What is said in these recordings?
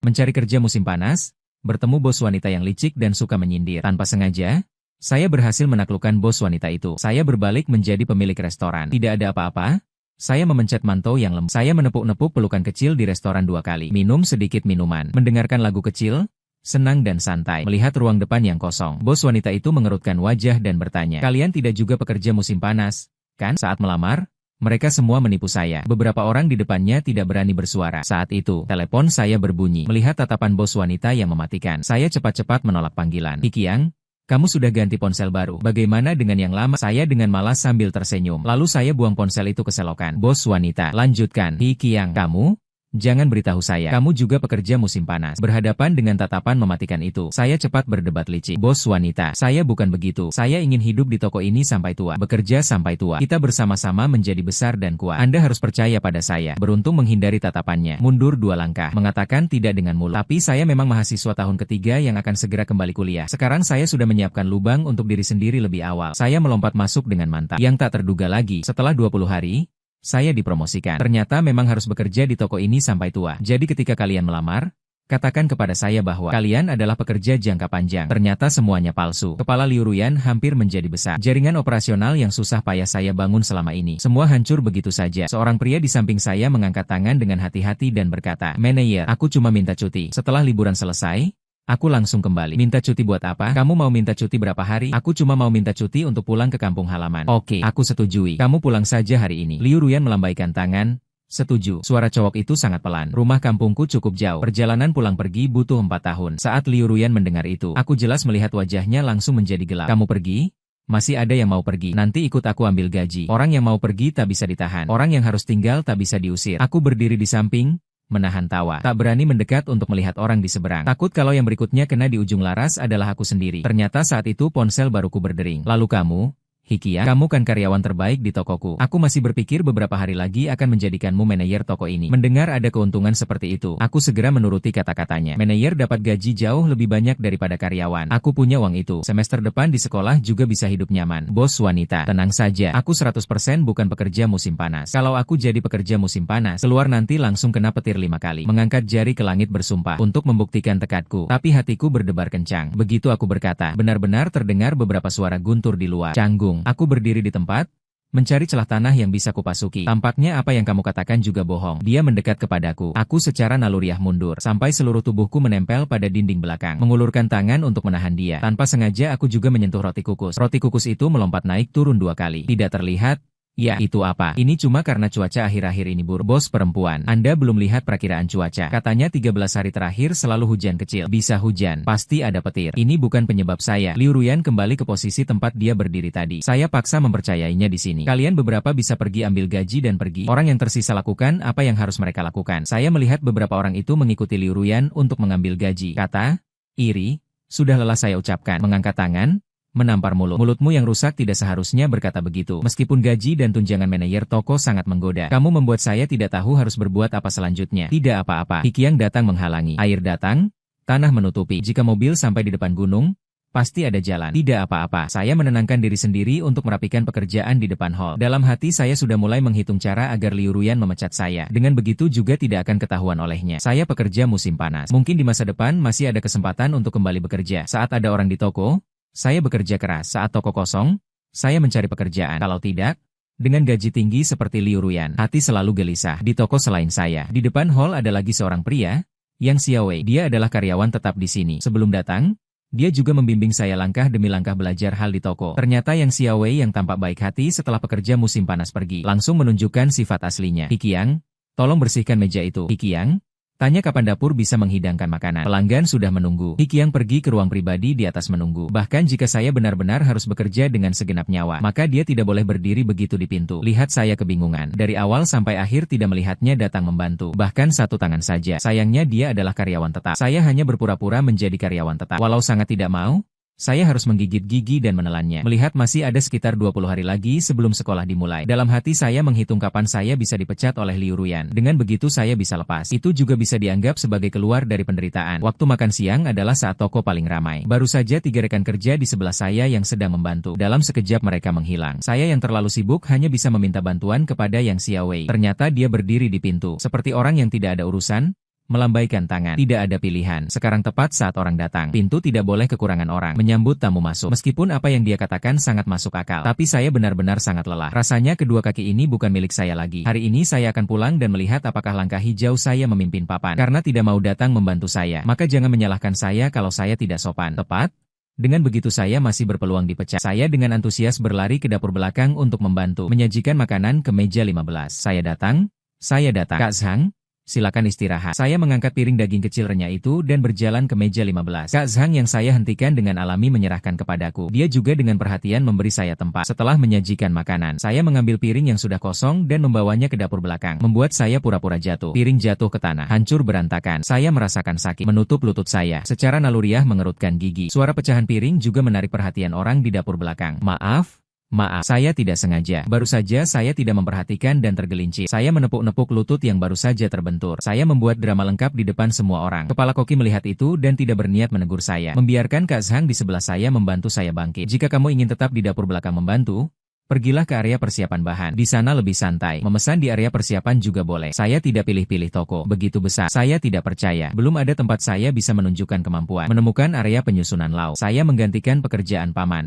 Mencari kerja musim panas, bertemu bos wanita yang licik dan suka menyindir. Tanpa sengaja, saya berhasil menaklukkan bos wanita itu. Saya berbalik menjadi pemilik restoran. Tidak ada apa-apa. Saya memencet mantel yang lembut. Saya menepuk-nepuk pelukan kecil di restoran 2 kali. Minum sedikit minuman. Mendengarkan lagu kecil, senang dan santai. Melihat ruang depan yang kosong. Bos wanita itu mengerutkan wajah dan bertanya, "Kalian tidak juga pekerja musim panas, kan?" Saat melamar, mereka semua menipu saya. Beberapa orang di depannya tidak berani bersuara. Saat itu, telepon saya berbunyi. Melihat tatapan bos wanita yang mematikan, saya cepat-cepat menolak panggilan. "Hikiang, kamu sudah ganti ponsel baru. Bagaimana dengan yang lama?" Saya dengan malas sambil tersenyum. Lalu saya buang ponsel itu ke selokan. Bos wanita lanjutkan, "Hikiang, kamu? Jangan beritahu saya, kamu juga pekerja musim panas." Berhadapan dengan tatapan mematikan itu, saya cepat berdebat licik. "Bos wanita, saya bukan begitu. Saya ingin hidup di toko ini sampai tua, bekerja sampai tua. Kita bersama-sama menjadi besar dan kuat. Anda harus percaya pada saya." Beruntung menghindari tatapannya, mundur 2 langkah, mengatakan tidak dengan mulut. "Tapi saya memang mahasiswa tahun ketiga yang akan segera kembali kuliah. Sekarang saya sudah menyiapkan lubang untuk diri sendiri lebih awal." Saya melompat masuk dengan mantap. Yang tak terduga lagi, setelah 20 hari, saya dipromosikan. Ternyata memang harus bekerja di toko ini sampai tua. Jadi ketika kalian melamar, katakan kepada saya bahwa kalian adalah pekerja jangka panjang. Ternyata semuanya palsu. Kepala Liu Ruyan hampir menjadi besar. Jaringan operasional yang susah payah saya bangun selama ini, semua hancur begitu saja. Seorang pria di samping saya mengangkat tangan dengan hati-hati dan berkata, "Manajer, aku cuma minta cuti. Setelah liburan selesai, aku langsung kembali." "Minta cuti buat apa? Kamu mau minta cuti berapa hari?" "Aku cuma mau minta cuti untuk pulang ke kampung halaman." "Oke, aku setujui. Kamu pulang saja hari ini." Liu Ruyan melambaikan tangan. "Setuju." Suara cowok itu sangat pelan. "Rumah kampungku cukup jauh. Perjalanan pulang pergi butuh 4 tahun. Saat Liu Ruyan mendengar itu, aku jelas melihat wajahnya langsung menjadi gelap. "Kamu pergi? Masih ada yang mau pergi? Nanti ikut aku ambil gaji." Orang yang mau pergi tak bisa ditahan. Orang yang harus tinggal tak bisa diusir. Aku berdiri di samping, menahan tawa. Tak berani mendekat untuk melihat orang di seberang. Takut kalau yang berikutnya kena di ujung laras adalah aku sendiri. Ternyata saat itu ponsel baruku berdering. "Lalu kamu, Hikiang, kamu kan karyawan terbaik di tokoku. Aku masih berpikir beberapa hari lagi akan menjadikanmu manajer toko ini." Mendengar ada keuntungan seperti itu, aku segera menuruti kata-katanya. "Manajer dapat gaji jauh lebih banyak daripada karyawan. Aku punya uang itu. Semester depan di sekolah juga bisa hidup nyaman." "Bos wanita, tenang saja. Aku 100% bukan pekerja musim panas. Kalau aku jadi pekerja musim panas, keluar nanti langsung kena petir 5 kali. Mengangkat jari ke langit bersumpah untuk membuktikan tekadku. Tapi hatiku berdebar kencang. Begitu aku berkata, benar-benar terdengar beberapa suara guntur di luar. Canggung. Aku berdiri di tempat, mencari celah tanah yang bisa kupasuki. "Tampaknya apa yang kamu katakan juga bohong." Dia mendekat kepadaku. Aku secara naluriah mundur, sampai seluruh tubuhku menempel pada dinding belakang. Mengulurkan tangan untuk menahan dia. Tanpa sengaja aku juga menyentuh roti kukus. Roti kukus itu melompat naik turun 2 kali. Tidak terlihat. "Ya, itu apa? Ini cuma karena cuaca akhir-akhir ini buruk." "Bos perempuan, Anda belum lihat perakiraan cuaca. Katanya 13 hari terakhir selalu hujan kecil." "Bisa hujan, pasti ada petir. Ini bukan penyebab saya." Liu Ruyan kembali ke posisi tempat dia berdiri tadi. Saya paksa mempercayainya di sini. "Kalian beberapa bisa pergi ambil gaji dan pergi. Orang yang tersisa lakukan apa yang harus mereka lakukan." Saya melihat beberapa orang itu mengikuti Liu Ruyan untuk mengambil gaji. Kata, "Iri." "Sudah lelah," saya ucapkan. Mengangkat tangan, menampar mulut. "Mulutmu yang rusak tidak seharusnya berkata begitu. Meskipun gaji dan tunjangan manajer toko sangat menggoda, kamu membuat saya tidak tahu harus berbuat apa selanjutnya." "Tidak apa-apa." Hikiang datang menghalangi. "Air datang, tanah menutupi. Jika mobil sampai di depan gunung, pasti ada jalan." "Tidak apa-apa." Saya menenangkan diri sendiri untuk merapikan pekerjaan di depan hall. Dalam hati saya sudah mulai menghitung cara agar Liu Ruyan memecat saya. Dengan begitu juga tidak akan ketahuan olehnya. Saya pekerja musim panas. Mungkin di masa depan masih ada kesempatan untuk kembali bekerja. Saat ada orang di toko, saya bekerja keras. Saat toko kosong, saya mencari pekerjaan. Kalau tidak, dengan gaji tinggi seperti Liu Ruyan, hati selalu gelisah. Di toko selain saya, di depan hall ada lagi seorang pria, Yang Xiaowei. Dia adalah karyawan tetap di sini. Sebelum datang, dia juga membimbing saya langkah demi langkah belajar hal di toko. Ternyata Yang Xiaowei yang tampak baik hati setelah pekerja musim panas pergi, langsung menunjukkan sifat aslinya. "Hikiang, tolong bersihkan meja itu." "Hikiang?" Tanya kapan dapur bisa menghidangkan makanan. "Pelanggan sudah menunggu." Hikiang pergi ke ruang pribadi di atas menunggu. Bahkan jika saya benar-benar harus bekerja dengan segenap nyawa, maka dia tidak boleh berdiri begitu di pintu. Lihat saya kebingungan. Dari awal sampai akhir tidak melihatnya datang membantu. Bahkan satu tangan saja. Sayangnya dia adalah karyawan tetap. Saya hanya berpura-pura menjadi karyawan tetap. Walau sangat tidak mau, saya harus menggigit gigi dan menelannya. Melihat masih ada sekitar 20 hari lagi sebelum sekolah dimulai. Dalam hati saya menghitung kapan saya bisa dipecat oleh Liu Ruyan. Dengan begitu saya bisa lepas. Itu juga bisa dianggap sebagai keluar dari penderitaan. Waktu makan siang adalah saat toko paling ramai. Baru saja 3 rekan kerja di sebelah saya yang sedang membantu. Dalam sekejap mereka menghilang. Saya yang terlalu sibuk hanya bisa meminta bantuan kepada Yang Xiaowei. Ternyata dia berdiri di pintu. Seperti orang yang tidak ada urusan, melambaikan tangan. Tidak ada pilihan. Sekarang tepat saat orang datang. Pintu tidak boleh kekurangan orang. Menyambut tamu masuk. Meskipun apa yang dia katakan sangat masuk akal. Tapi saya benar-benar sangat lelah. Rasanya kedua kaki ini bukan milik saya lagi. Hari ini saya akan pulang dan melihat apakah langkah hijau saya memimpin papan. Karena tidak mau datang membantu saya, maka jangan menyalahkan saya kalau saya tidak sopan. Tepat? Dengan begitu saya masih berpeluang dipecat. Saya dengan antusias berlari ke dapur belakang untuk membantu menyajikan makanan ke meja 15. Saya datang. Kak Zhang, silakan istirahat. Saya mengangkat piring daging kecil renyah itu dan berjalan ke meja 15. Kak Zhang yang saya hentikan dengan alami menyerahkan kepadaku. Dia juga dengan perhatian memberi saya tempat. Setelah menyajikan makanan, saya mengambil piring yang sudah kosong dan membawanya ke dapur belakang. Membuat saya pura-pura jatuh. Piring jatuh ke tanah, hancur berantakan. Saya merasakan sakit, menutup lutut saya. Secara naluriah mengerutkan gigi. Suara pecahan piring juga menarik perhatian orang di dapur belakang. Maaf, saya tidak sengaja. Baru saja saya tidak memperhatikan dan tergelincir. Saya menepuk-nepuk lutut yang baru saja terbentur. Saya membuat drama lengkap di depan semua orang. Kepala koki melihat itu dan tidak berniat menegur saya. Membiarkan Kak Zhang di sebelah saya membantu saya bangkit. Jika kamu ingin tetap di dapur belakang membantu, pergilah ke area persiapan bahan. Di sana lebih santai. Memesan di area persiapan juga boleh. Saya tidak pilih-pilih toko. Begitu besar. Saya tidak percaya. Belum ada tempat saya bisa menunjukkan kemampuan. Menemukan area penyusunan lauk. Saya menggantikan pekerjaan paman.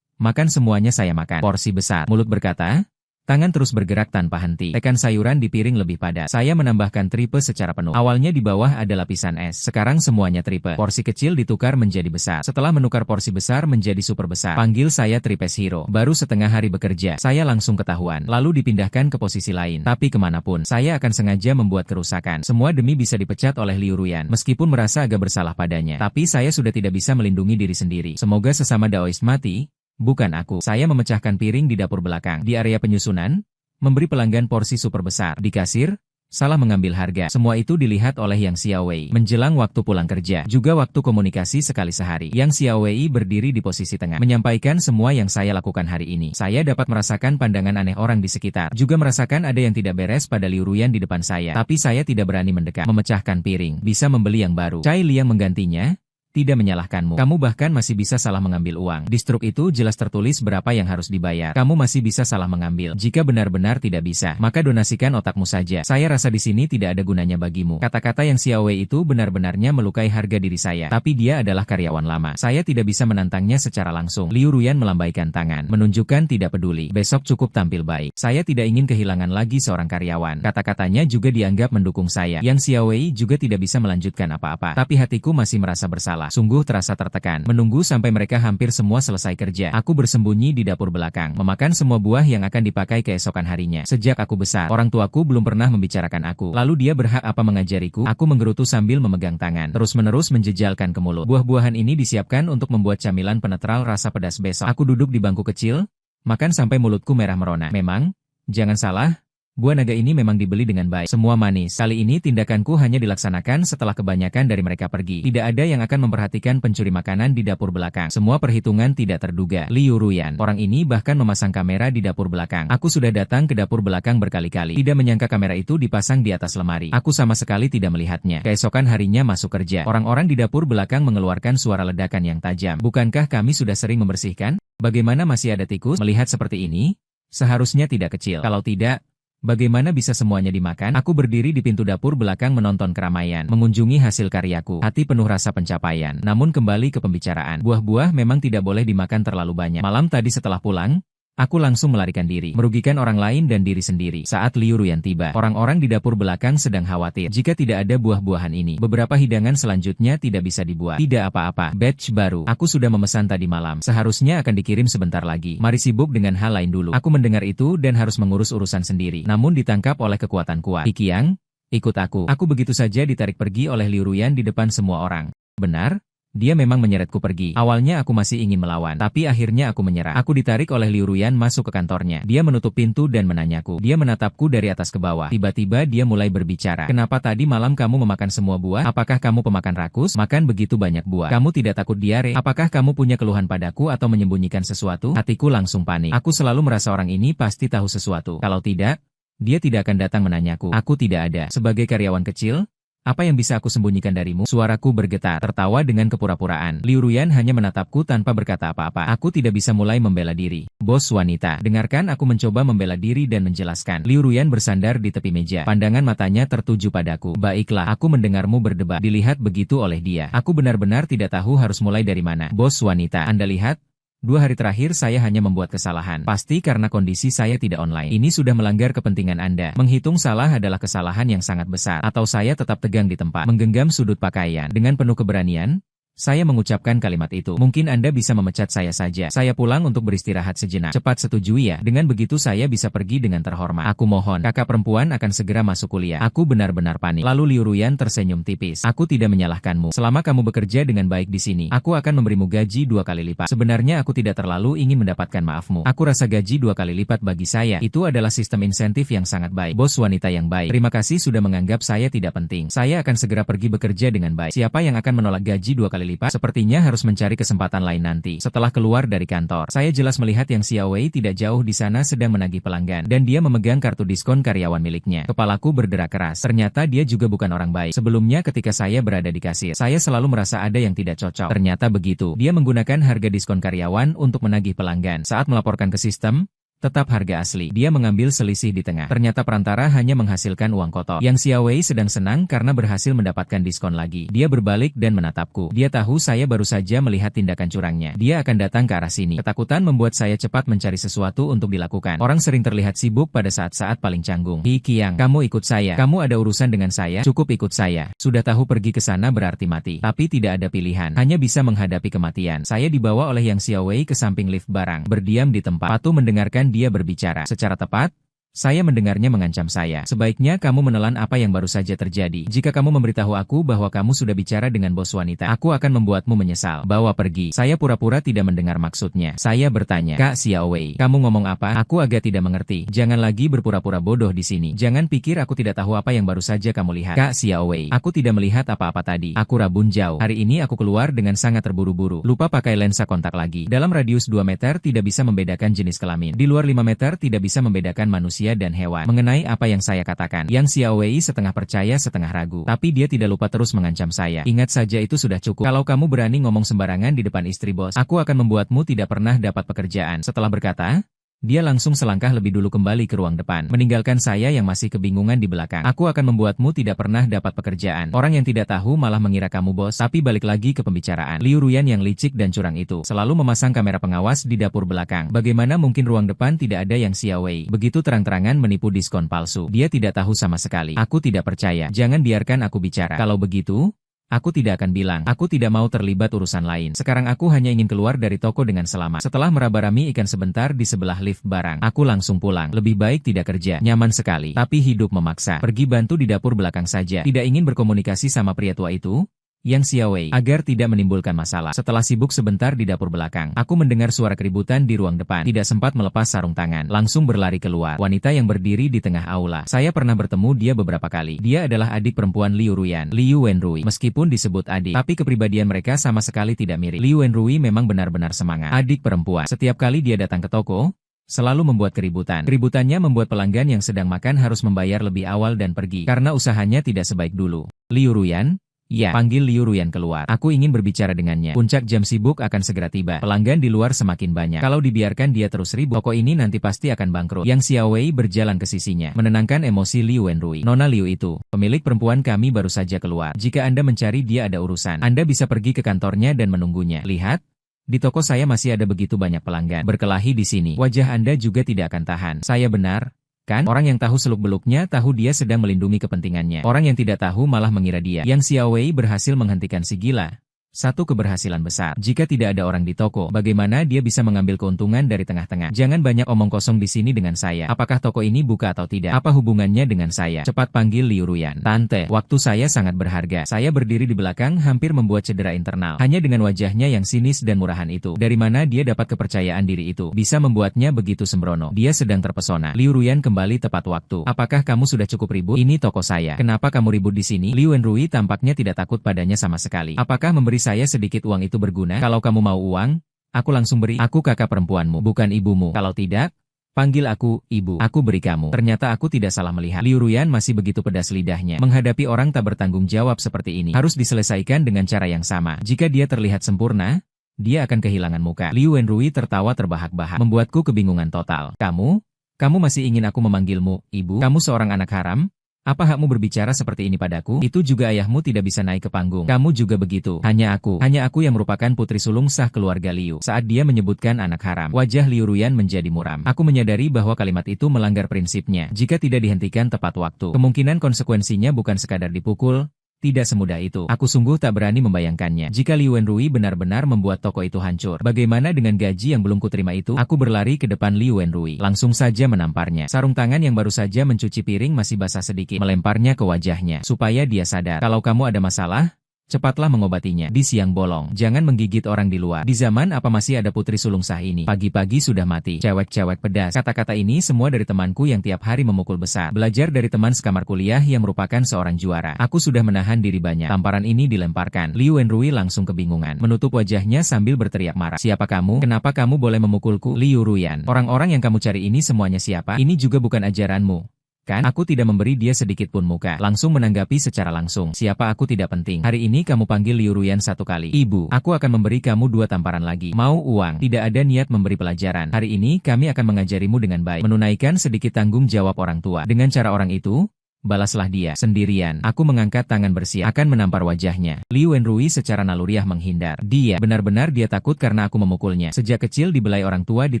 Makan semuanya saya makan. Porsi besar. Mulut berkata, tangan terus bergerak tanpa henti. Tekan sayuran di piring lebih padat. Saya menambahkan tripe secara penuh. Awalnya di bawah ada lapisan es. Sekarang semuanya tripe. Porsi kecil ditukar menjadi besar. Setelah menukar porsi besar menjadi super besar. Panggil saya Tripes Hero. Baru setengah hari bekerja. Saya langsung ketahuan. Lalu dipindahkan ke posisi lain. Tapi kemanapun, saya akan sengaja membuat kerusakan. Semua demi bisa dipecat oleh Liu Ruyan. Meskipun merasa agak bersalah padanya. Tapi saya sudah tidak bisa melindungi diri sendiri. Semoga sesama Daoist mati. Bukan aku. Saya memecahkan piring di dapur belakang. Di area penyusunan, memberi pelanggan porsi super besar. Di kasir, salah mengambil harga. Semua itu dilihat oleh Yang Xiaowei. Menjelang waktu pulang kerja, juga waktu komunikasi sekali sehari. Yang Xiaowei berdiri di posisi tengah, menyampaikan semua yang saya lakukan hari ini. Saya dapat merasakan pandangan aneh orang di sekitar. Juga merasakan ada yang tidak beres pada Liu Ruyan di depan saya. Tapi saya tidak berani mendekat. Memecahkan piring. Bisa membeli yang baru. Cai Liang menggantinya. Tidak menyalahkanmu. Kamu bahkan masih bisa salah mengambil uang. Di struk itu jelas tertulis berapa yang harus dibayar. Kamu masih bisa salah mengambil. Jika benar-benar tidak bisa, maka donasikan otakmu saja. Saya rasa di sini tidak ada gunanya bagimu. Kata-kata yang Xiaowei itu benar-benarnya melukai harga diri saya. Tapi dia adalah karyawan lama. Saya tidak bisa menantangnya secara langsung. Liu Ruyan melambaikan tangan, menunjukkan tidak peduli. Besok cukup tampil baik. Saya tidak ingin kehilangan lagi seorang karyawan. Kata-katanya juga dianggap mendukung saya. Yang Xiaowei juga tidak bisa melanjutkan apa-apa. Tapi hatiku masih merasa bersalah. Sungguh terasa tertekan. Menunggu sampai mereka hampir semua selesai kerja. Aku bersembunyi di dapur belakang, memakan semua buah yang akan dipakai keesokan harinya. Sejak aku besar, orang tuaku belum pernah membicarakan aku. Lalu dia berhak apa mengajariku? Aku menggerutu sambil memegang tangan, terus-menerus menjejalkan ke mulut. Buah-buahan ini disiapkan untuk membuat camilan penetral rasa pedas besok. Aku duduk di bangku kecil, makan sampai mulutku merah merona. Memang, jangan salah, buah naga ini memang dibeli dengan baik. Semua manis. Kali ini tindakanku hanya dilaksanakan setelah kebanyakan dari mereka pergi. Tidak ada yang akan memperhatikan pencuri makanan di dapur belakang. Semua perhitungan tidak terduga. Liu Ruyan. Orang ini bahkan memasang kamera di dapur belakang. Aku sudah datang ke dapur belakang berkali-kali. Tidak menyangka kamera itu dipasang di atas lemari. Aku sama sekali tidak melihatnya. Keesokan harinya masuk kerja. Orang-orang di dapur belakang mengeluarkan suara ledakan yang tajam. Bukankah kami sudah sering membersihkan? Bagaimana masih ada tikus? Melihat seperti ini, seharusnya tidak kecil. Kalau tidak, bagaimana bisa semuanya dimakan? Aku berdiri di pintu dapur belakang menonton keramaian, mengunjungi hasil karyaku, hati penuh rasa pencapaian. Namun kembali ke pembicaraan, buah-buah memang tidak boleh dimakan terlalu banyak. Malam tadi setelah pulang, aku langsung melarikan diri, merugikan orang lain dan diri sendiri. Saat Liu Ruyan tiba, orang-orang di dapur belakang sedang khawatir. Jika tidak ada buah-buahan ini, beberapa hidangan selanjutnya tidak bisa dibuat. Tidak apa-apa, batch baru. Aku sudah memesan tadi malam. Seharusnya akan dikirim sebentar lagi. Mari sibuk dengan hal lain dulu. Aku mendengar itu dan harus mengurus urusan sendiri. Namun ditangkap oleh kekuatan kuat. Qiang, ikut aku. Aku begitu saja ditarik pergi oleh Liu Ruyan di depan semua orang. Benar? Dia memang menyeretku pergi. Awalnya aku masih ingin melawan, tapi akhirnya aku menyerah. Aku ditarik oleh Liu Ruyan masuk ke kantornya. Dia menutup pintu dan menanyaku. Dia menatapku dari atas ke bawah. Tiba-tiba dia mulai berbicara. Kenapa tadi malam kamu memakan semua buah? Apakah kamu pemakan rakus? Makan begitu banyak buah. Kamu tidak takut diare? Apakah kamu punya keluhan padaku atau menyembunyikan sesuatu? Hatiku langsung panik. Aku selalu merasa orang ini pasti tahu sesuatu. Kalau tidak, dia tidak akan datang menanyaku. Aku tidak ada. Sebagai karyawan kecil, Apa yang bisa aku sembunyikan darimu? Suaraku bergetar, tertawa dengan kepura-puraan. Liu Ruyan hanya menatapku tanpa berkata apa-apa. Aku tidak bisa mulai membela diri. Bos wanita, dengarkan aku mencoba membela diri dan menjelaskan. Liu Ruyan bersandar di tepi meja. Pandangan matanya tertuju padaku. Baiklah, aku mendengarmu berdebat. Dilihat begitu oleh dia. Aku benar-benar tidak tahu harus mulai dari mana. Bos wanita, Anda lihat? 2 hari terakhir saya hanya membuat kesalahan. Pasti karena kondisi saya tidak online. Ini sudah melanggar kepentingan Anda. Menghitung salah adalah kesalahan yang sangat besar. Atau saya tetap tegang di tempat. Menggenggam sudut pakaian. Dengan penuh keberanian, saya mengucapkan kalimat itu. Mungkin Anda bisa memecat saya saja. Saya pulang untuk beristirahat sejenak. Cepat setujui ya. Dengan begitu saya bisa pergi dengan terhormat. Aku mohon, kakak perempuan akan segera masuk kuliah. Aku benar-benar panik. Lalu Liu Ruyan tersenyum tipis. Aku tidak menyalahkanmu. Selama kamu bekerja dengan baik di sini, aku akan memberimu gaji 2 kali lipat. Sebenarnya aku tidak terlalu ingin mendapatkan maafmu. Aku rasa gaji 2 kali lipat bagi saya. Itu adalah sistem insentif yang sangat baik. Bos wanita yang baik. Terima kasih sudah menganggap saya tidak penting. Saya akan segera pergi bekerja dengan baik. Siapa yang akan menolak gaji 2 kali lipat? Sepertinya harus mencari kesempatan lain nanti. Setelah keluar dari kantor, saya jelas melihat yang Xiao Wei tidak jauh di sana sedang menagih pelanggan, dan dia memegang kartu diskon karyawan miliknya. Kepalaku berderak keras. Ternyata dia juga bukan orang baik. Sebelumnya ketika saya berada di kasir, saya selalu merasa ada yang tidak cocok. Ternyata begitu. Dia menggunakan harga diskon karyawan untuk menagih pelanggan. Saat melaporkan ke sistem, tetap harga asli. Dia mengambil selisih di tengah. Ternyata perantara hanya menghasilkan uang kotor. Yang Xiao Wei sedang senang karena berhasil mendapatkan diskon lagi. Dia berbalik dan menatapku. Dia tahu saya baru saja melihat tindakan curangnya. Dia akan datang ke arah sini. Ketakutan membuat saya cepat mencari sesuatu untuk dilakukan. Orang sering terlihat sibuk pada saat-saat paling canggung. Hi Qiang, kamu ikut saya. Kamu ada urusan dengan saya? Cukup ikut saya. Sudah tahu pergi ke sana berarti mati. Tapi tidak ada pilihan. Hanya bisa menghadapi kematian. Saya dibawa oleh Yang Xiao Wei ke samping lift barang. Berdiam di tempat. Patu mendengarkan dia berbicara. Secara tepat, saya mendengarnya mengancam saya. Sebaiknya kamu menelan apa yang baru saja terjadi. Jika kamu memberitahu aku bahwa kamu sudah bicara dengan bos wanita, aku akan membuatmu menyesal. Bawa pergi. Saya pura-pura tidak mendengar maksudnya. Saya bertanya, Kak Xiao Wei, kamu ngomong apa? Aku agak tidak mengerti. Jangan lagi berpura-pura bodoh di sini. Jangan pikir aku tidak tahu apa yang baru saja kamu lihat. Kak Xiao Wei, aku tidak melihat apa-apa tadi. Aku rabun jauh. Hari ini aku keluar dengan sangat terburu-buru. Lupa pakai lensa kontak lagi. Dalam radius 2 meter tidak bisa membedakan jenis kelamin. Di luar 5 meter tidak bisa membedakan manusia dan hewan. Mengenai apa yang saya katakan, Yang Xiao Wei setengah percaya setengah ragu. Tapi dia tidak lupa terus mengancam saya. Ingat saja itu sudah cukup. Kalau kamu berani ngomong sembarangan di depan istri bos, aku akan membuatmu tidak pernah dapat pekerjaan. Setelah berkata, dia langsung selangkah lebih dulu kembali ke ruang depan, meninggalkan saya yang masih kebingungan di belakang. Aku akan membuatmu tidak pernah dapat pekerjaan. Orang yang tidak tahu malah mengira kamu bos. Tapi balik lagi ke pembicaraan. Liu Ruyan yang licik dan curang itu selalu memasang kamera pengawas di dapur belakang. Bagaimana mungkin ruang depan tidak ada Yang Xiao Wei? Begitu terang-terangan menipu diskon palsu. Dia tidak tahu sama sekali. Aku tidak percaya. Jangan biarkan aku bicara. Kalau begitu, aku tidak akan bilang. Aku tidak mau terlibat urusan lain. Sekarang aku hanya ingin keluar dari toko dengan selamat. Setelah meraba-rami ikan sebentar di sebelah lift barang, aku langsung pulang. Lebih baik tidak kerja. Nyaman sekali. Tapi hidup memaksa. Pergi bantu di dapur belakang saja. Tidak ingin berkomunikasi sama pria tua itu, Yang Xiao Wei, agar tidak menimbulkan masalah. Setelah sibuk sebentar di dapur belakang, aku mendengar suara keributan di ruang depan. Tidak sempat melepas sarung tangan, langsung berlari keluar. Wanita yang berdiri di tengah aula. Saya pernah bertemu dia beberapa kali. Dia adalah adik perempuan Liu Ruyan, Liu Wenrui. Meskipun disebut adik, tapi kepribadian mereka sama sekali tidak mirip. Liu Wenrui memang benar-benar semangat. Adik perempuan. Setiap kali dia datang ke toko, selalu membuat keributan. Keributannya membuat pelanggan yang sedang makan harus membayar lebih awal dan pergi, karena usahanya tidak sebaik dulu. Liu Ruyan? Ya, panggil Liu Ruyan keluar. Aku ingin berbicara dengannya. Puncak jam sibuk akan segera tiba. Pelanggan di luar semakin banyak. Kalau dibiarkan dia terus ribut, toko ini nanti pasti akan bangkrut. Yang Xiao Wei berjalan ke sisinya, menenangkan emosi Liu Wenrui. Nona Liu itu, pemilik perempuan kami baru saja keluar. Jika Anda mencari dia ada urusan, Anda bisa pergi ke kantornya dan menunggunya. Lihat, di toko saya masih ada begitu banyak pelanggan berkelahi di sini. Wajah Anda juga tidak akan tahan. Saya benar? Kan? Orang yang tahu seluk-beluknya tahu dia sedang melindungi kepentingannya. Orang yang tidak tahu malah mengira dia. Yang Xiao Wei berhasil menghentikan si gila. Satu keberhasilan besar. Jika tidak ada orang di toko, bagaimana dia bisa mengambil keuntungan dari tengah-tengah? Jangan banyak omong kosong di sini dengan saya. Apakah toko ini buka atau tidak? Apa hubungannya dengan saya? Cepat panggil Liu Ruyan. Tante, waktu saya sangat berharga. Saya berdiri di belakang hampir membuat cedera internal. Hanya dengan wajahnya yang sinis dan murahan itu. Dari mana dia dapat kepercayaan diri itu? Bisa membuatnya begitu sembrono. Dia sedang terpesona. Liu Ruyan kembali tepat waktu. Apakah kamu sudah cukup ribut? Ini toko saya. Kenapa kamu ribut di sini? Liu Wenrui tampaknya tidak takut padanya sama sekali. Apakah memberi saya sedikit uang itu berguna? Kalau kamu mau uang, aku langsung beri. Aku kakak perempuanmu, bukan ibumu. Kalau tidak, Panggil aku, Ibu. Aku beri kamu. Ternyata aku tidak salah melihat. Liu Ruyan masih begitu pedas lidahnya. Menghadapi orang tak bertanggung jawab seperti ini, harus diselesaikan dengan cara yang sama. Jika dia terlihat sempurna, dia akan kehilangan muka. Liu Wenrui tertawa terbahak-bahak, membuatku kebingungan total. Kamu masih ingin aku memanggilmu, Ibu? Kamu seorang anak haram? Apa hakmu berbicara seperti ini padaku? Itu juga ayahmu tidak bisa naik ke panggung. Kamu juga begitu. Hanya aku yang merupakan putri sulung sah keluarga Liu. Saat dia menyebutkan anak haram, wajah Liu Ruyan menjadi muram. Aku menyadari bahwa kalimat itu melanggar prinsipnya. Jika tidak dihentikan tepat waktu, kemungkinan konsekuensinya bukan sekadar dipukul. Tidak semudah itu. Aku sungguh tak berani membayangkannya. Jika Liu Wenrui benar-benar membuat toko itu hancur, bagaimana dengan gaji yang belum kuterima itu? Aku berlari ke depan Liu Wenrui, langsung saja menamparnya. Sarung tangan yang baru saja mencuci piring masih basah sedikit, melemparnya ke wajahnya, supaya dia sadar. Kalau kamu ada masalah, cepatlah mengobatinya. Di siang bolong, jangan menggigit orang di luar. Di zaman apa masih ada putri sulung sah ini? Pagi-pagi sudah mati. Cewek-cewek pedas. Kata-kata ini semua dari temanku yang tiap hari memukul besar. Belajar dari teman sekamar kuliah yang merupakan seorang juara. Aku sudah menahan diri banyak. Tamparan ini dilemparkan. Liu Wenrui langsung kebingungan, menutup wajahnya sambil berteriak marah. Siapa kamu? Kenapa kamu boleh memukulku? Liu Ruyan. Orang-orang yang kamu cari ini semuanya siapa? Ini juga bukan ajaranmu. Kan? Aku tidak memberi dia sedikit pun muka. Langsung menanggapi secara langsung. Siapa aku tidak penting. Hari ini kamu panggil Liu Ruyan satu kali. Ibu, aku akan memberi kamu 2 tamparan lagi. Mau uang? Tidak ada niat memberi pelajaran. Hari ini kami akan mengajarimu dengan baik. Menunaikan sedikit tanggung jawab orang tua. Dengan cara orang itu, balaslah dia. Sendirian. Aku mengangkat tangan bersiap, akan menampar wajahnya. Liu Wenrui secara naluriah menghindar. Benar-benar dia takut karena aku memukulnya. Sejak kecil dibelai orang tua di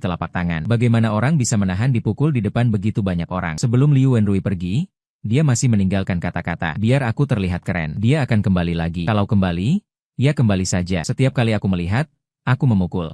telapak tangan. Bagaimana orang bisa menahan dipukul di depan begitu banyak orang? Sebelum Liu Wenrui pergi, dia masih meninggalkan kata-kata. Biar aku terlihat keren. Dia akan kembali lagi. Kalau kembali, ya kembali saja. Setiap kali aku melihat, aku memukul.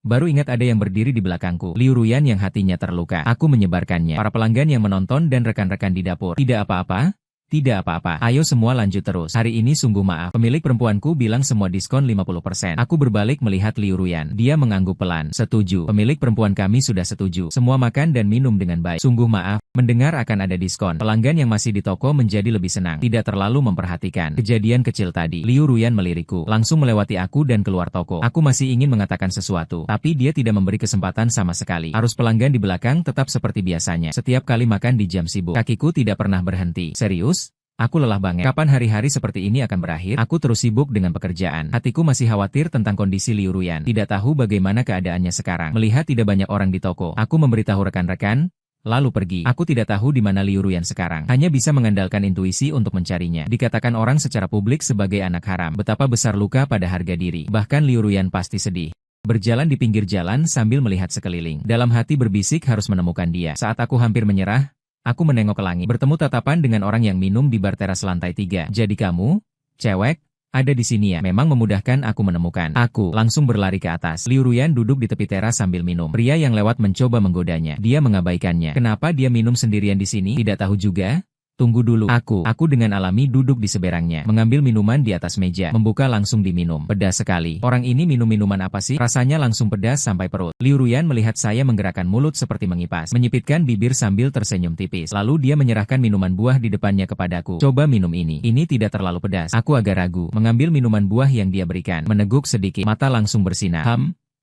Baru ingat ada yang berdiri di belakangku. Liu Ruyan yang hatinya terluka. Aku menyebarkannya. Para pelanggan yang menonton dan rekan-rekan di dapur. Tidak apa-apa. Tidak apa-apa. Ayo semua lanjut terus. Hari ini sungguh maaf. Pemilik perempuanku bilang semua diskon 50%. Aku berbalik melihat Liu Ruyan. Dia mengangguk pelan. Setuju. Pemilik perempuan kami sudah setuju. Semua makan dan minum dengan baik. Sungguh maaf. Mendengar akan ada diskon. Pelanggan yang masih di toko menjadi lebih senang. Tidak terlalu memperhatikan kejadian kecil tadi. Liu Ruyan melirikku. Langsung melewati aku dan keluar toko. Aku masih ingin mengatakan sesuatu. Tapi dia tidak memberi kesempatan sama sekali. Arus pelanggan di belakang tetap seperti biasanya. Setiap kali makan di jam sibuk. Kakiku tidak pernah berhenti. Serius? Aku lelah banget. Kapan hari-hari seperti ini akan berakhir? Aku terus sibuk dengan pekerjaan. Hatiku masih khawatir tentang kondisi Liu Ruyan. Tidak tahu bagaimana keadaannya sekarang. Melihat tidak banyak orang di toko, aku memberitahu rekan-rekan, lalu pergi. Aku tidak tahu di mana Liu Ruyan sekarang. Hanya bisa mengandalkan intuisi untuk mencarinya. Dikatakan orang secara publik sebagai anak haram. Betapa besar luka pada harga diri. Bahkan Liu Ruyan pasti sedih. Berjalan di pinggir jalan sambil melihat sekeliling. Dalam hati berbisik harus menemukan dia. Saat aku hampir menyerah, aku menengok ke langit, bertemu tatapan dengan orang yang minum di bar teras lantai 3. Jadi kamu, cewek, ada di sini ya? Memang memudahkan aku menemukan. Aku langsung berlari ke atas. Liu Ruyan duduk di tepi teras sambil minum. Pria yang lewat mencoba menggodanya. Dia mengabaikannya. Kenapa dia minum sendirian di sini? Tidak tahu juga. Tunggu dulu. Aku dengan alami duduk di seberangnya, mengambil minuman di atas meja, membuka langsung diminum. Pedas sekali. Orang ini minum minuman apa sih? Rasanya langsung pedas sampai perut. Liu Ruyan melihat saya menggerakkan mulut seperti mengipas, menyipitkan bibir sambil tersenyum tipis. Lalu dia menyerahkan minuman buah di depannya kepadaku. Coba minum ini. Ini tidak terlalu pedas. Aku agak ragu, mengambil minuman buah yang dia berikan. Meneguk sedikit, mata langsung bersinar.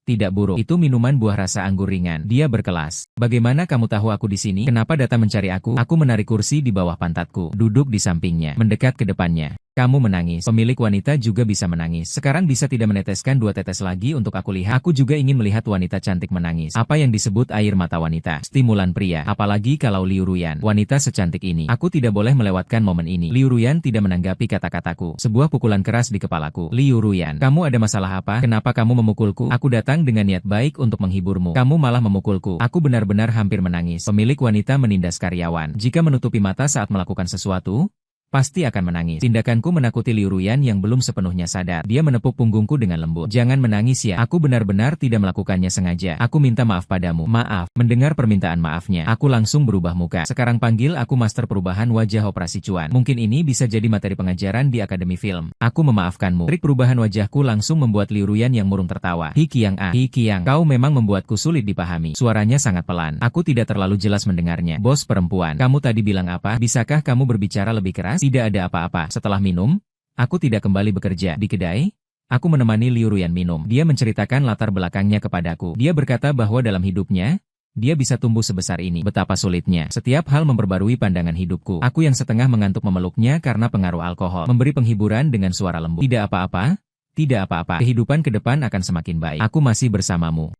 Tidak buruk. Itu minuman buah rasa anggur ringan. Dia berkelas. Bagaimana kamu tahu aku di sini? Kenapa datang mencari aku? Aku menarik kursi di bawah pantatku. Duduk di sampingnya. Mendekat ke depannya. Kamu menangis. Pemilik wanita juga bisa menangis. Sekarang bisa tidak meneteskan 2 tetes lagi untuk aku lihat. Aku juga ingin melihat wanita cantik menangis. Apa yang disebut air mata wanita? Stimulan pria. Apalagi kalau Liu Ruyan, wanita secantik ini. Aku tidak boleh melewatkan momen ini. Liu Ruyan tidak menanggapi kata-kataku. Sebuah pukulan keras di kepalaku. Liu Ruyan, kamu ada masalah apa? Kenapa kamu memukulku? Aku datang dengan niat baik untuk menghiburmu. Kamu malah memukulku. Aku benar-benar hampir menangis. Pemilik wanita menindas karyawan. Jika menutupi mata saat melakukan sesuatu, pasti akan menangis. Tindakanku menakuti Liu Ruyan yang belum sepenuhnya sadar. Dia menepuk punggungku dengan lembut. Jangan menangis ya. Aku benar-benar tidak melakukannya sengaja. Aku minta maaf padamu. Maaf. Mendengar permintaan maafnya, aku langsung berubah muka. Sekarang panggil aku Master Perubahan Wajah Operasi Cuan. Mungkin ini bisa jadi materi pengajaran di Akademi Film. Aku memaafkanmu. Trik perubahan wajahku langsung membuat Liu Ruyan yang murung tertawa. Hi Qiang, kau memang membuatku sulit dipahami. Suaranya sangat pelan. Aku tidak terlalu jelas mendengarnya. Bos perempuan, kamu tadi bilang apa? Bisakah kamu berbicara lebih keras? Tidak ada apa-apa. Setelah minum, aku tidak kembali bekerja di kedai. Aku menemani Liu Ruyan minum. Dia menceritakan latar belakangnya kepadaku. Dia berkata bahwa dalam hidupnya, Dia bisa tumbuh sebesar ini. Betapa sulitnya. Setiap hal memperbarui pandangan hidupku. Aku yang setengah mengantuk memeluknya karena pengaruh alkohol. Memberi penghiburan dengan suara lembut. Tidak apa-apa. Tidak apa-apa. Kehidupan ke depan akan semakin baik. Aku masih bersamamu.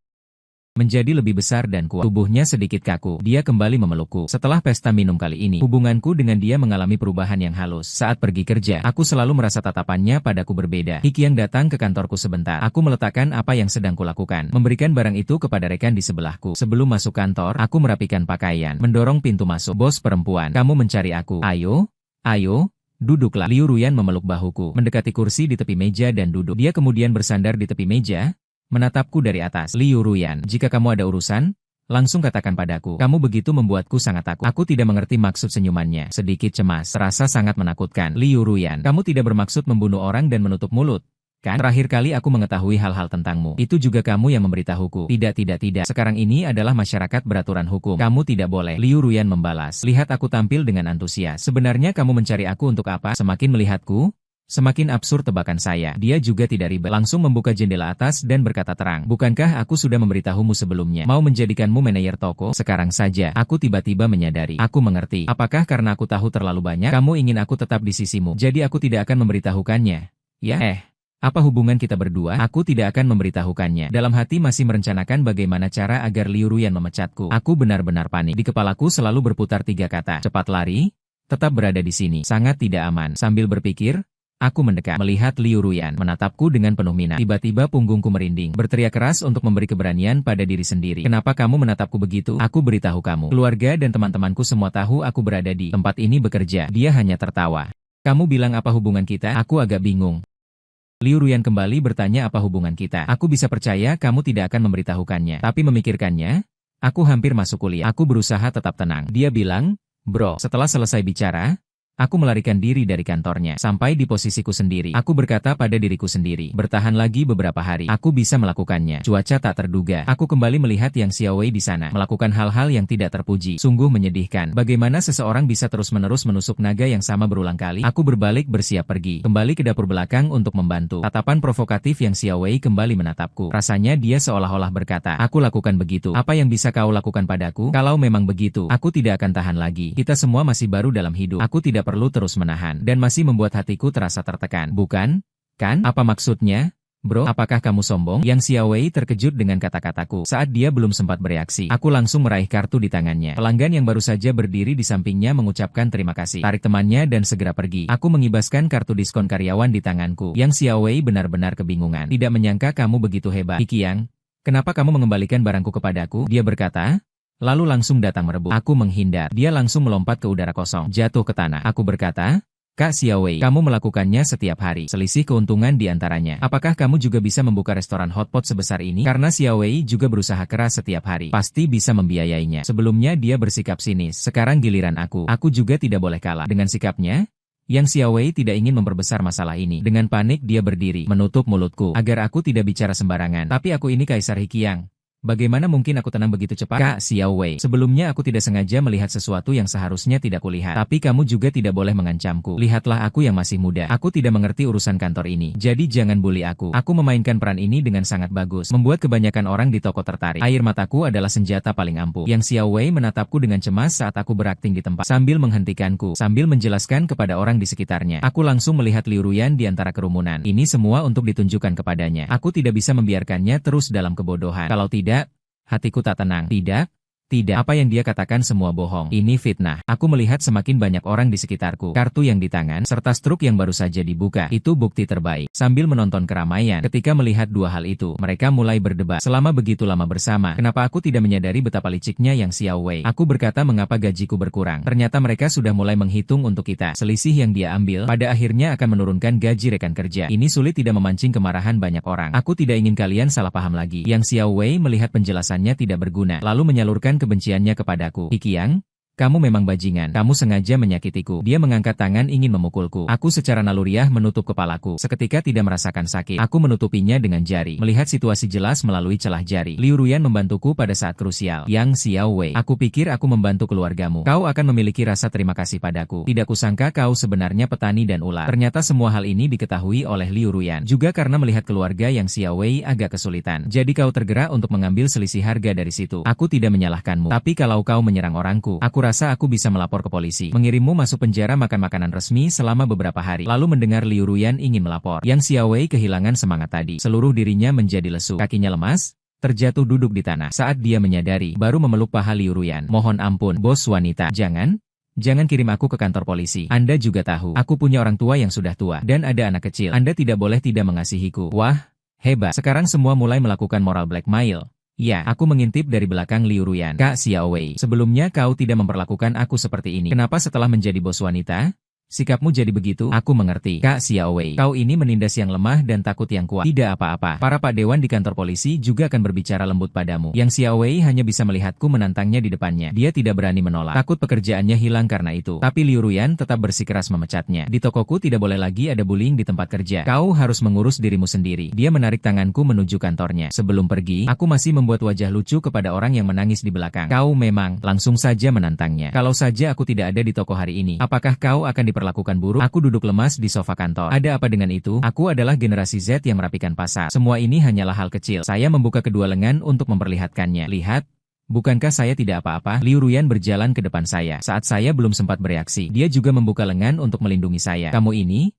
Menjadi lebih besar dan kuat. Tubuhnya sedikit kaku. Dia kembali memelukku. Setelah pesta minum kali ini, hubunganku dengan dia mengalami perubahan yang halus. Saat pergi kerja, aku selalu merasa tatapannya padaku berbeda. Hikiang datang ke kantorku sebentar. Aku meletakkan apa yang sedang kulakukan. Memberikan barang itu kepada rekan di sebelahku. Sebelum masuk kantor, aku merapikan pakaian. Mendorong pintu masuk. Bos perempuan, kamu mencari aku. Ayo, ayo. Duduklah. Liu Ruyan memeluk bahuku. Mendekati kursi di tepi meja dan duduk. Dia kemudian bersandar di tepi meja. Menatapku dari atas. Liu Ruyan, jika kamu ada urusan, langsung katakan padaku. Kamu begitu membuatku sangat takut. Aku tidak mengerti maksud senyumannya. Sedikit cemas, terasa sangat menakutkan. Liu Ruyan, kamu tidak bermaksud membunuh orang dan menutup mulut, kan? Terakhir kali aku mengetahui hal-hal tentangmu. Itu juga kamu yang memberitahuku. Tidak. Sekarang ini adalah masyarakat beraturan hukum. Kamu tidak boleh. Liu Ruyan membalas. Lihat aku tampil dengan antusias. Sebenarnya kamu mencari aku untuk apa? Semakin melihatku, semakin absurd tebakan saya. Dia juga tidak ribet. Langsung membuka jendela atas dan berkata terang. Bukankah aku sudah memberitahumu sebelumnya? Mau menjadikanmu manajer toko? Sekarang saja. Aku tiba-tiba menyadari. Aku mengerti. Apakah karena aku tahu terlalu banyak? Kamu ingin aku tetap di sisimu. Jadi aku tidak akan memberitahukannya. Ya? Apa hubungan kita berdua? Aku tidak akan memberitahukannya. Dalam hati masih merencanakan bagaimana cara agar Liu Ruyan memecatku. Aku benar-benar panik. Di kepalaku selalu berputar 3 kata. Cepat lari. Tetap berada di sini. Sangat tidak aman. Sambil berpikir, aku mendekat, melihat Liu Ruyan menatapku dengan penuh minat. Tiba-tiba punggungku merinding, berteriak keras untuk memberi keberanian pada diri sendiri. Kenapa kamu menatapku begitu? Aku beritahu kamu. Keluarga dan teman-temanku semua tahu aku berada di tempat ini bekerja. Dia hanya tertawa. Kamu bilang apa hubungan kita? Aku agak bingung. Liu Ruyan kembali bertanya apa hubungan kita. Aku bisa percaya kamu tidak akan memberitahukannya. Tapi memikirkannya, aku hampir masuk kuliah. Aku berusaha tetap tenang. Dia bilang, bro, setelah selesai bicara, aku melarikan diri dari kantornya, sampai di posisiku sendiri. Aku berkata pada diriku sendiri, bertahan lagi beberapa hari. Aku bisa melakukannya. Cuaca tak terduga. Aku kembali melihat Yang Xiaowei di sana, melakukan hal-hal yang tidak terpuji. Sungguh menyedihkan. Bagaimana seseorang bisa terus-menerus menusuk naga yang sama berulang kali? Aku berbalik bersiap pergi. Kembali ke dapur belakang untuk membantu. Tatapan provokatif Yang Xiaowei kembali menatapku. Rasanya dia seolah-olah berkata, aku lakukan begitu. Apa yang bisa kau lakukan padaku? Kalau memang begitu, aku tidak akan tahan lagi. Kita semua masih baru dalam hidup. Aku tidak perlu terus menahan, dan masih membuat hatiku terasa tertekan. Bukan? Kan? Apa maksudnya? Bro, apakah kamu sombong? Yang Xiaowei terkejut dengan kata-kataku. Saat dia belum sempat bereaksi, aku langsung meraih kartu di tangannya. Pelanggan yang baru saja berdiri di sampingnya mengucapkan terima kasih. Tarik temannya dan segera pergi. Aku mengibaskan kartu diskon karyawan di tanganku. Yang Xiaowei benar-benar kebingungan. Tidak menyangka kamu begitu hebat. Hikiang, kenapa kamu mengembalikan barangku kepadaku? Dia berkata. Lalu langsung datang merebut. Aku menghindar. Dia langsung melompat ke udara kosong, jatuh ke tanah. Aku berkata, Kak Xiaowei, kamu melakukannya setiap hari. Selisih keuntungan di antaranya. Apakah kamu juga bisa membuka restoran hotpot sebesar ini? Karena Xiaowei juga berusaha keras setiap hari. Pasti bisa membiayainya. Sebelumnya dia bersikap sinis. Sekarang giliran aku. Aku juga tidak boleh kalah. Dengan sikapnya, Yang Xiaowei tidak ingin memperbesar masalah ini. Dengan panik dia berdiri, menutup mulutku, agar aku tidak bicara sembarangan. Tapi aku ini Kaisar Hikiang. Bagaimana mungkin aku tenang begitu cepat? Kak Xiaowei, sebelumnya aku tidak sengaja melihat sesuatu yang seharusnya tidak kulihat. Tapi kamu juga tidak boleh mengancamku. Lihatlah aku yang masih muda. Aku tidak mengerti urusan kantor ini. Jadi jangan bully aku. Aku memainkan peran ini dengan sangat bagus. Membuat kebanyakan orang di toko tertarik. Air mataku adalah senjata paling ampuh. Yang Xiaowei menatapku dengan cemas saat aku berakting di tempat. Sambil menghentikanku. Sambil menjelaskan kepada orang di sekitarnya. Aku langsung melihat Liu Ruyan di antara kerumunan. Ini semua untuk ditunjukkan kepadanya. Aku tidak bisa membiarkannya terus dalam kebodohan. Kalau tidak, hatiku tak tenang. Tidak, apa yang dia katakan semua bohong. Ini fitnah. Aku melihat semakin banyak orang di sekitarku. Kartu yang di tangan, serta struk yang baru saja dibuka. Itu bukti terbaik. Sambil menonton keramaian, ketika melihat dua hal itu, mereka mulai berdebat. Selama begitu lama bersama, kenapa aku tidak menyadari betapa liciknya Yang Xiaowei? Aku berkata mengapa gajiku berkurang. Ternyata mereka sudah mulai menghitung untuk kita. Selisih yang dia ambil, pada akhirnya akan menurunkan gaji rekan kerja. Ini sulit tidak memancing kemarahan banyak orang. Aku tidak ingin kalian salah paham lagi. Yang Xiaowei melihat penjelasannya tidak berguna, lalu menyalurkan kebenciannya kepadaku. Hikiang, Kamu memang bajingan. Kamu sengaja menyakitiku. Dia mengangkat tangan ingin memukulku. Aku secara naluriah menutup kepalaku. Seketika tidak merasakan sakit. Aku menutupinya dengan jari. Melihat situasi jelas melalui celah jari. Liu Ruyan membantuku pada saat krusial. Yang Xiao Wei. Aku pikir aku membantu keluargamu. Kau akan memiliki rasa terima kasih padaku. Tidak kusangka kau sebenarnya petani dan ular. Ternyata semua hal ini diketahui oleh Liu Ruyan. Juga karena melihat keluarga yang Xiao Wei agak kesulitan. Jadi kau tergerak untuk mengambil selisih harga dari situ. Aku tidak menyalahkanmu. Tapi kalau kau menyerang orangku, aku rasa aku bisa melapor ke polisi. Mengirimmu masuk penjara makan makanan resmi selama beberapa hari. Lalu mendengar Liu Ruyan ingin melapor. Yang Xiao Wei kehilangan semangat tadi. Seluruh dirinya menjadi lesu. Kakinya lemas, terjatuh duduk di tanah. Saat dia menyadari, baru memeluk paha Liu Ruyan. Mohon ampun, bos wanita. Jangan kirim aku ke kantor polisi. Anda juga tahu, aku punya orang tua yang sudah tua. Dan ada anak kecil. Anda tidak boleh tidak mengasihiku. Wah, hebat. Sekarang semua mulai melakukan moral blackmail. Ya, aku mengintip dari belakang Liu Ruyan. Kak Xiao Wei, sebelumnya kau tidak memperlakukan aku seperti ini. Kenapa setelah menjadi bos wanita? Sikapmu jadi begitu? Aku mengerti. Kak Xiao Wei, kau ini menindas yang lemah dan takut yang kuat. Tidak apa-apa. Para pak dewan di kantor polisi juga akan berbicara lembut padamu. Yang Xiao Wei hanya bisa melihatku menantangnya di depannya. Dia tidak berani menolak. Takut pekerjaannya hilang karena itu. Tapi Liu Ruyan tetap bersikeras memecatnya. Di tokoku tidak boleh lagi ada bullying di tempat kerja. Kau harus mengurus dirimu sendiri. Dia menarik tanganku menuju kantornya. Sebelum pergi, aku masih membuat wajah lucu kepada orang yang menangis di belakang. Kau memang langsung saja menantangnya. Kalau saja aku tidak ada di toko hari ini, apakah kau akan diperlakukan buruk? Aku duduk lemas di sofa kantor. Ada apa dengan itu? Aku adalah generasi Z yang merapikan pasar. Semua ini hanyalah hal kecil. Saya membuka kedua lengan untuk memperlihatkannya. Lihat. Bukankah saya tidak apa-apa? Liu Ruyan berjalan ke depan saya. Saat saya belum sempat bereaksi, dia juga membuka lengan untuk melindungi saya. Kamu ini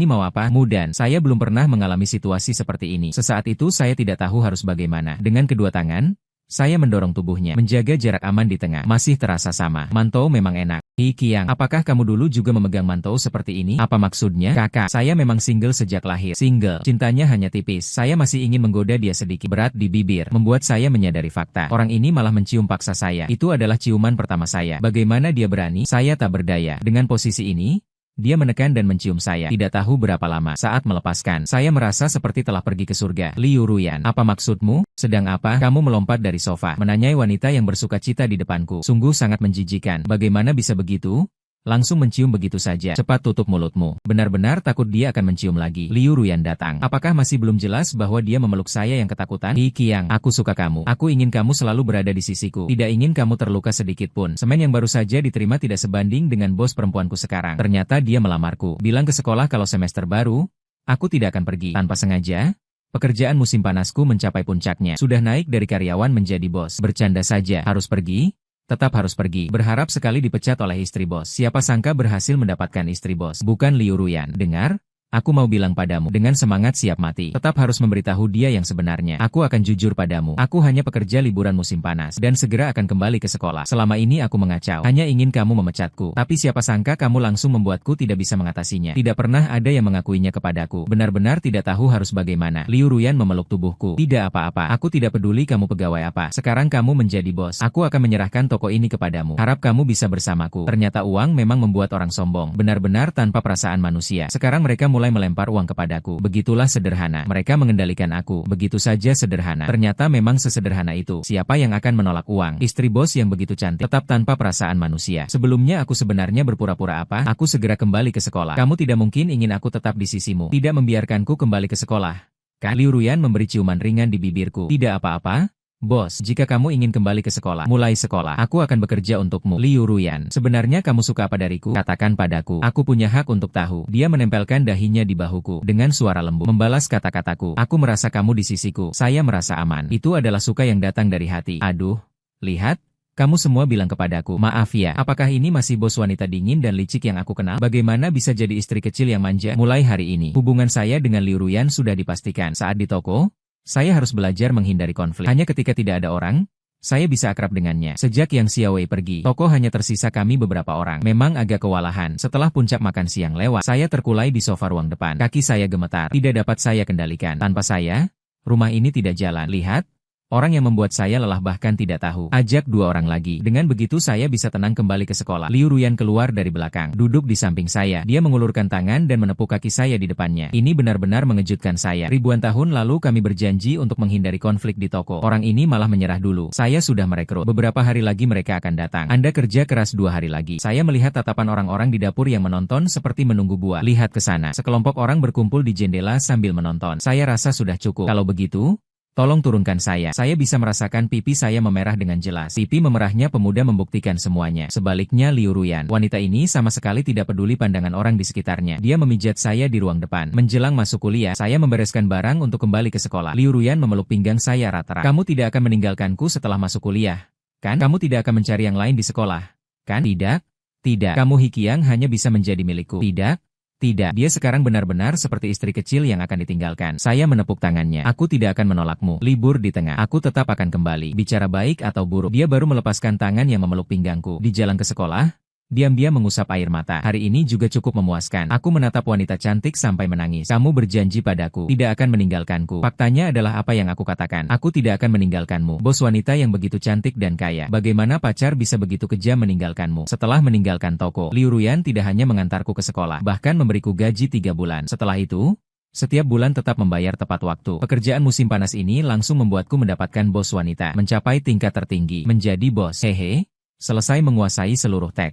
mau apa? Mudan. Saya belum pernah mengalami situasi seperti ini. Sesaat itu saya tidak tahu harus bagaimana. Dengan kedua tangan, saya mendorong tubuhnya, menjaga jarak aman di tengah. Masih terasa sama. Mantou memang enak. Hi Qiang, apakah kamu dulu juga memegang mantou seperti ini? Apa maksudnya? Kakak, saya memang single sejak lahir. Single. Cintanya hanya tipis. Saya masih ingin menggoda dia sedikit. Berat di bibir. Membuat saya menyadari fakta. Orang ini malah mencium paksa saya. Itu adalah ciuman pertama saya. Bagaimana dia berani? Saya tak berdaya. Dengan posisi ini, dia menekan dan mencium saya. Tidak tahu berapa lama. Saat melepaskan, saya merasa seperti telah pergi ke surga. Liu Ruyan, apa maksudmu? Sedang apa? Kamu melompat dari sofa, menanyai wanita yang bersuka cita di depanku. Sungguh sangat menjijikan. Bagaimana bisa begitu? Langsung mencium begitu saja. Cepat tutup mulutmu. Benar-benar takut dia akan mencium lagi. Liu Ruyan datang. Apakah masih belum jelas bahwa dia memeluk saya yang ketakutan? Hi Qiang, aku suka kamu. Aku ingin kamu selalu berada di sisiku. Tidak ingin kamu terluka sedikit pun. Semen yang baru saja diterima tidak sebanding dengan bos perempuanku sekarang. Ternyata dia melamarku. Bilang ke sekolah kalau semester baru, aku tidak akan pergi. Tanpa sengaja, pekerjaan musim panasku mencapai puncaknya. Sudah naik dari karyawan menjadi bos. Bercanda saja. Harus pergi? Tetap harus pergi. Berharap sekali dipecat oleh istri bos. Siapa sangka berhasil mendapatkan istri bos. Bukan Liu Ruyan. Dengar? Aku mau bilang padamu, dengan semangat siap mati. Tetap harus memberitahu dia yang sebenarnya. Aku akan jujur padamu. Aku hanya pekerja liburan musim panas, dan segera akan kembali ke sekolah. Selama ini aku mengacau. Hanya ingin kamu memecatku. Tapi siapa sangka kamu langsung membuatku tidak bisa mengatasinya. Tidak pernah ada yang mengakuinya kepadaku. Benar-benar tidak tahu harus bagaimana. Liu Ruyan memeluk tubuhku. Tidak apa-apa. Aku tidak peduli kamu pegawai apa. Sekarang kamu menjadi bos. Aku akan menyerahkan toko ini kepadamu. Harap kamu bisa bersamaku. Ternyata uang memang membuat orang sombong. Benar-benar tanpa perasaan manusia. Sekarang mereka mulai melempar uang kepadaku. Begitulah sederhana. Mereka mengendalikan aku. Begitu saja sederhana. Ternyata memang sesederhana itu. Siapa yang akan menolak uang? Istri bos yang begitu cantik. Tetap tanpa perasaan manusia. Sebelumnya aku sebenarnya berpura-pura apa? Aku segera kembali ke sekolah. Kamu tidak mungkin ingin aku tetap di sisimu. Tidak membiarkanku kembali ke sekolah. Kan? Liu Ruyan memberi ciuman ringan di bibirku. Tidak apa-apa. Bos, jika kamu ingin kembali ke sekolah, mulai sekolah, aku akan bekerja untukmu. Liu Ruyan, sebenarnya kamu suka apa dariku? Katakan padaku. Aku punya hak untuk tahu. Dia menempelkan dahinya di bahuku. Dengan suara lembut, membalas kata-kataku. Aku merasa kamu di sisiku. Saya merasa aman. Itu adalah suka yang datang dari hati. Aduh, lihat. Kamu semua bilang kepadaku, maaf ya, apakah ini masih bos wanita dingin dan licik yang aku kenal? Bagaimana bisa jadi istri kecil yang manja? Mulai hari ini, hubungan saya dengan Liu Ruyan sudah dipastikan. Saat di toko, saya harus belajar menghindari konflik. Hanya ketika tidak ada orang, saya bisa akrab dengannya. Sejak Yang Xiao Wei pergi, toko hanya tersisa kami beberapa orang. Memang agak kewalahan. Setelah puncak makan siang lewat, saya terkulai di sofa ruang depan. Kaki saya gemetar. Tidak dapat saya kendalikan. Tanpa saya, rumah ini tidak jalan. Lihat. Orang yang membuat saya lelah bahkan tidak tahu. Ajak 2 orang lagi. Dengan begitu saya bisa tenang kembali ke sekolah. Liu Ruyan keluar dari belakang. Duduk di samping saya. Dia mengulurkan tangan dan menepuk kaki saya di depannya. Ini benar-benar mengejutkan saya. Ribuan tahun lalu kami berjanji untuk menghindari konflik di toko. Orang ini malah menyerah dulu. Saya sudah merekrut. Beberapa hari lagi mereka akan datang. Anda kerja keras 2 hari lagi. Saya melihat tatapan orang-orang di dapur yang menonton seperti menunggu buah. Lihat ke sana. Sekelompok orang berkumpul di jendela sambil menonton. Saya rasa sudah cukup. Kalau begitu, tolong turunkan saya. Saya bisa merasakan pipi saya memerah dengan jelas. Pipi memerahnya pemuda membuktikan semuanya. Sebaliknya Liu Ruyan. Wanita ini sama sekali tidak peduli pandangan orang di sekitarnya. Dia memijat saya di ruang depan. Menjelang masuk kuliah, saya membereskan barang untuk kembali ke sekolah. Liu Ruyan memeluk pinggang saya erat-erat. Kamu tidak akan meninggalkanku setelah masuk kuliah, kan? Kamu tidak akan mencari yang lain di sekolah, kan? Tidak. Tidak. Kamu Hikiang hanya bisa menjadi milikku. Tidak. Tidak, dia sekarang benar-benar seperti istri kecil yang akan ditinggalkan. Saya menepuk tangannya. Aku tidak akan menolakmu. Libur di tengah. Aku tetap akan kembali. Bicara baik atau buruk. Dia baru melepaskan tangan yang memeluk pinggangku. Di jalan ke sekolah, diam-diam mengusap air mata. Hari ini juga cukup memuaskan. Aku menatap wanita cantik sampai menangis. Kamu berjanji padaku, tidak akan meninggalkanku. Faktanya adalah apa yang aku katakan. Aku tidak akan meninggalkanmu. Bos wanita yang begitu cantik dan kaya. Bagaimana pacar bisa begitu kejam meninggalkanmu? Setelah meninggalkan toko, Liu Ruyan tidak hanya mengantarku ke sekolah, bahkan memberiku gaji 3 bulan. Setelah itu, setiap bulan tetap membayar tepat waktu. Pekerjaan musim panas ini langsung membuatku mendapatkan bos wanita. Mencapai tingkat tertinggi. Menjadi bos. Hehe. Selesai menguasai seluruh tek.